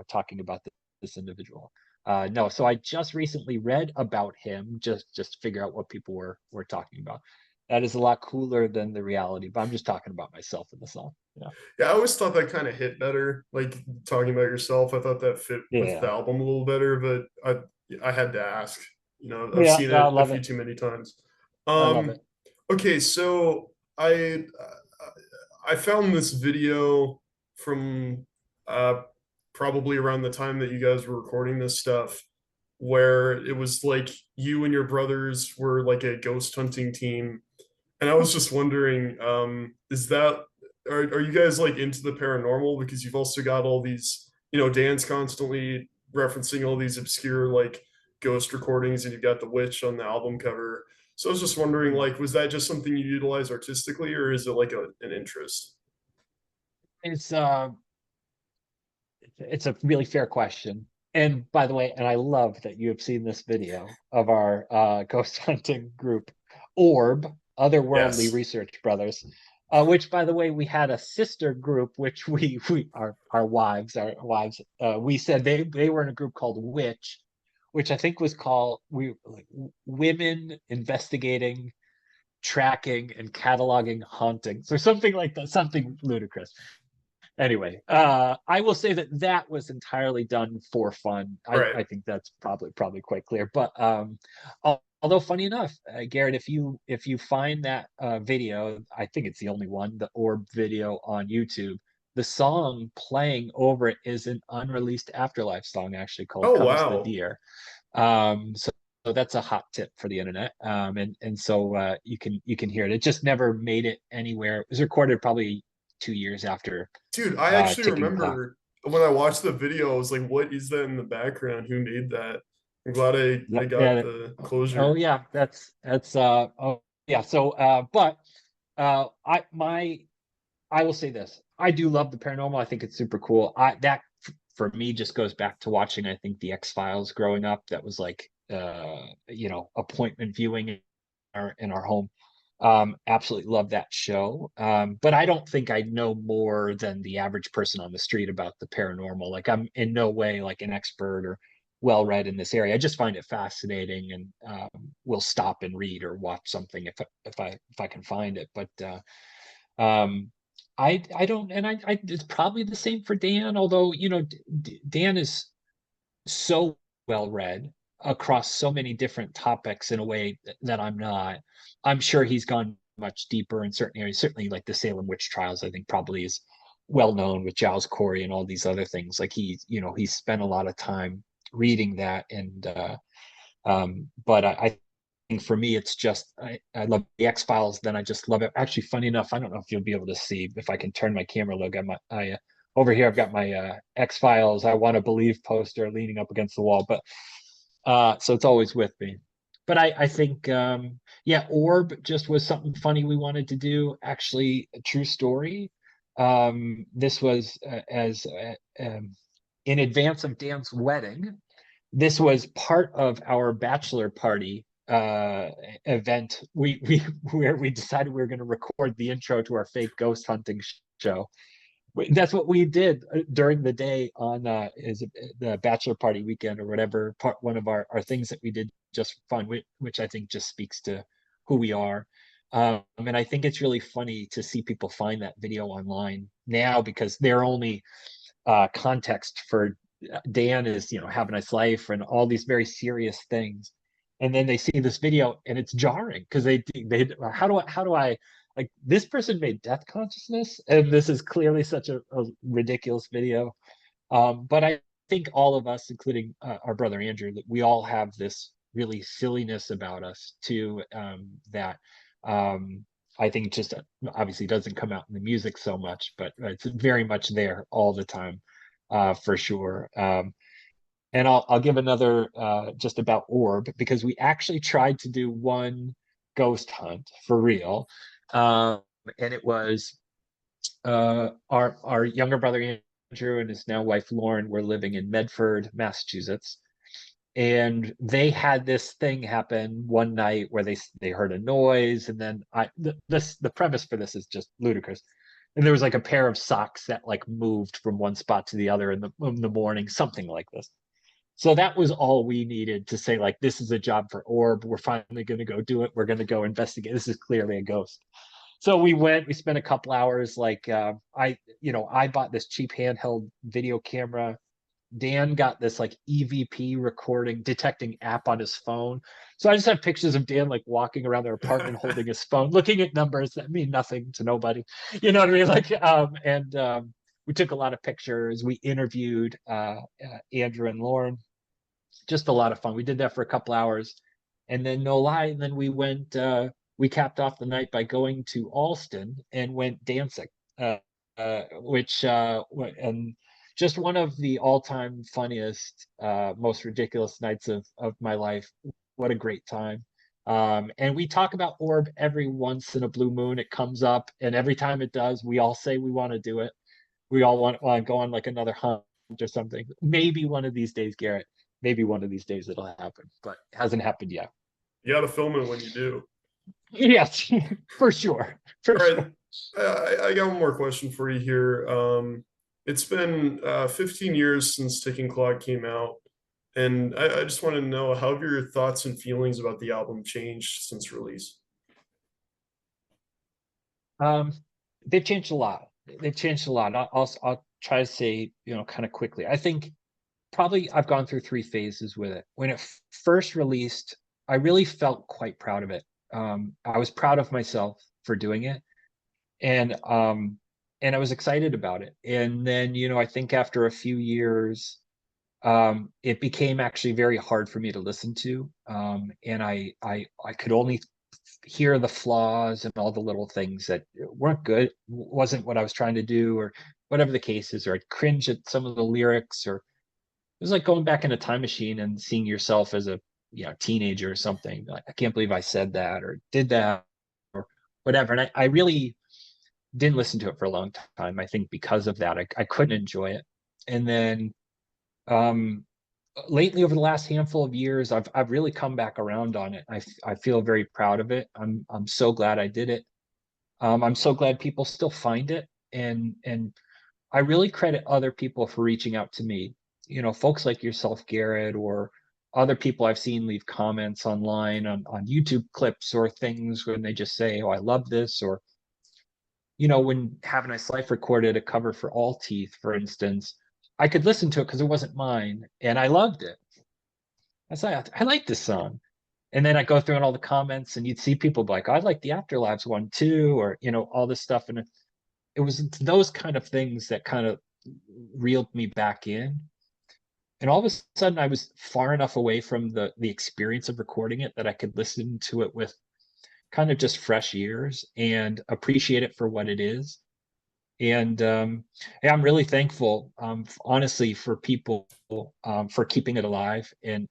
talking about this individual. No, so I just recently read about him just to figure out what people were talking about. That is a lot cooler than the reality, but I'm just talking about myself in the song. Yeah. Yeah, I always thought that kind of hit better. Like talking about yourself, I thought that fit with the Yeah. album a little better, but I had to ask. I've Yeah, seen no, I it a love few it. too many times. I love Um, it. okay, so I found this video from probably around the time that you guys were recording this stuff, where it was like you and your brothers were like a ghost hunting team, and I was just wondering, is that are you guys like into the paranormal? Because you've also got all these, Dan's constantly referencing all these obscure like ghost recordings, and you've got the witch on the album cover. So I was just wondering, like, was that just something you utilize artistically, or is it like an interest? It's it's a really fair question. And by the way, and I love that you have seen this video of our ghost hunting group, Orb, Otherworldly Yes. Research Brothers, which by the way, we had a sister group, which we our wives, we said they were in a group called Witch, which I think was called we like Women Investigating, Tracking, and Cataloging Hauntings, or something like that, something ludicrous. Anyway, I will say that that was entirely done for fun. Right. I think that's probably quite clear. But although funny enough, Garrett, if you find that video, I think it's the only one, the Orb video on YouTube. The song playing over it is an unreleased Afterlife song, actually called Oh "Comes the wow. Deer." So that's a hot tip for the internet. And so you can hear it. It just never made it anywhere. It was recorded probably 2 years after Dude, I actually Ticking Clock. remember when I watched the video, I was like, what is that in the background? Who made that? I'm glad I Yep. got Yeah. the Oh closure. yeah. That's oh yeah. So but I will say this. I do love the paranormal. I think it's super cool. For me just goes back to watching, I think, the X-Files growing up. That was like appointment viewing in our home. Absolutely love that show. But I don't think I know more than the average person on the street about the paranormal. Like I'm in no way like an expert or well read in this area. I just find it fascinating, and will stop and read or watch something if I can find it. But um, I don't, and I it's probably the same for Dan. Although Dan is so well read across so many different topics in a way that I'm not. I'm sure he's gone much deeper in certain areas. Certainly, like the Salem witch trials, I think probably is well known with Giles Corey and all these other things. Like he's spent a lot of time reading that, and but I for me, it's just I love the X-Files. Then I just love it. Actually, funny enough, I don't know if you'll be able to see if I can turn my camera logo. Over here, I've got my X-Files I Want to Believe poster leaning up against the wall, but so it's always with me. But I think yeah, Orb just was something funny we wanted to do. Actually, a true story. This was as in advance of Dan's wedding. This was part of our bachelor party event. We where we decided we were going to record the intro to our fake ghost hunting show. That's what we did during the day on is it the bachelor party weekend or whatever. One of our things that we did just for fun, which I think just speaks to who we are. And I think it's really funny to see people find that video online now because they're only context for Dan is, have a nice life and all these very serious things. And then they see this video and it's jarring because they how do I like this person made death consciousness and this is clearly such a ridiculous video. But I think all of us, including our brother Andrew, that we all have this really silliness about us too, that um, I think just obviously doesn't come out in the music so much, but it's very much there all the time, for sure. And I'll give another just about Orb because we actually tried to do one ghost hunt for real, um, and it was our younger brother Andrew and his now wife Lauren were living in Medford, Massachusetts, and they had this thing happen one night where they heard a noise, and then the premise for this is just ludicrous. And there was like a pair of socks that like moved from one spot to the other in the morning, something like this. So that was all we needed to say, like, this is a job for Orb. We're finally going to go do it. We're going to go investigate. This is clearly a ghost. So we went, we spent a couple hours. Like, I bought this cheap handheld video camera. Dan got this like EVP recording detecting app on his phone. So I just have pictures of Dan like walking around their apartment holding his phone, looking at numbers that mean nothing to nobody. You know what I mean? Like, and we took a lot of pictures. We interviewed Andrew and Lauren, just a lot of fun. We did that for a couple hours, and then no lie, and then we went. We capped off the night by going to Alston and went dancing, which and just one of the all-time funniest, most ridiculous nights of my life. What a great time! And we talk about Orb every once in a blue moon. It comes up, and every time it does, we all say we want to do it. We all want to go on like another hunt or something. Maybe one of these days, Garrett. Maybe one of these days it'll happen, but it hasn't happened yet. You got to film it when you do. Yes, for sure. For All right, sure. I got one more question for you here. It's been 15 years since Ticking Clock came out, and I just want to know how have your thoughts and feelings about the album changed since release? Um, they've changed a lot. They've changed a lot. I'll try to say, kind of quickly. I think probably I've gone through three phases with it. When it first released, I really felt quite proud of it. I was proud of myself for doing it, and I was excited about it. And then, I think after a few years, it became actually very hard for me to listen to. And I could only hear the flaws and all the little things that weren't good, wasn't what I was trying to do, or whatever the case is, or I'd cringe at some of the lyrics, or it was like going back in a time machine and seeing yourself as a teenager or something. Like, I can't believe I said that or did that or whatever. And I really didn't listen to it for a long time. I think because of that, I couldn't enjoy it. And then um, lately, over the last handful of years, I've really come back around on it. I feel very proud of it. I'm so glad I did it. I'm so glad people still find it, and I really credit other people for reaching out to me. Folks like yourself, Garrett, or other people I've seen leave comments online on YouTube clips or things when they just say, "Oh, I love this," or when Have a Nice Life recorded a cover for All Teeth, for instance, I could listen to it because it wasn't mine, and I loved it. I like this song. And then I go through and all the comments, and you'd see people like, I like the Afterlives one too, or all this stuff. And it was those kind of things that kind of reeled me back in. and all of a sudden I was far enough away from the experience of recording it that I could listen to it with kind of just fresh ears and appreciate it for what it is. And yeah, I'm really thankful, honestly, for people, for keeping it alive and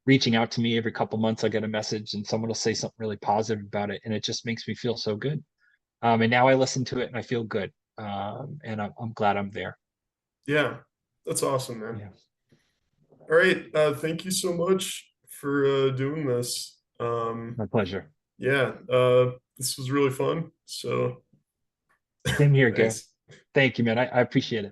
reaching out to me every couple months. I get a message and someone will say something really positive about it, and it just makes me feel so good. And now I listen to it and I feel good, and I'm glad I'm there. Yeah, that's awesome, man. Yeah, All right, thank you so much for doing this. my pleasure. Yeah, this was really fun. So Same here, Gary. thanks. Thank you, man. I appreciate it.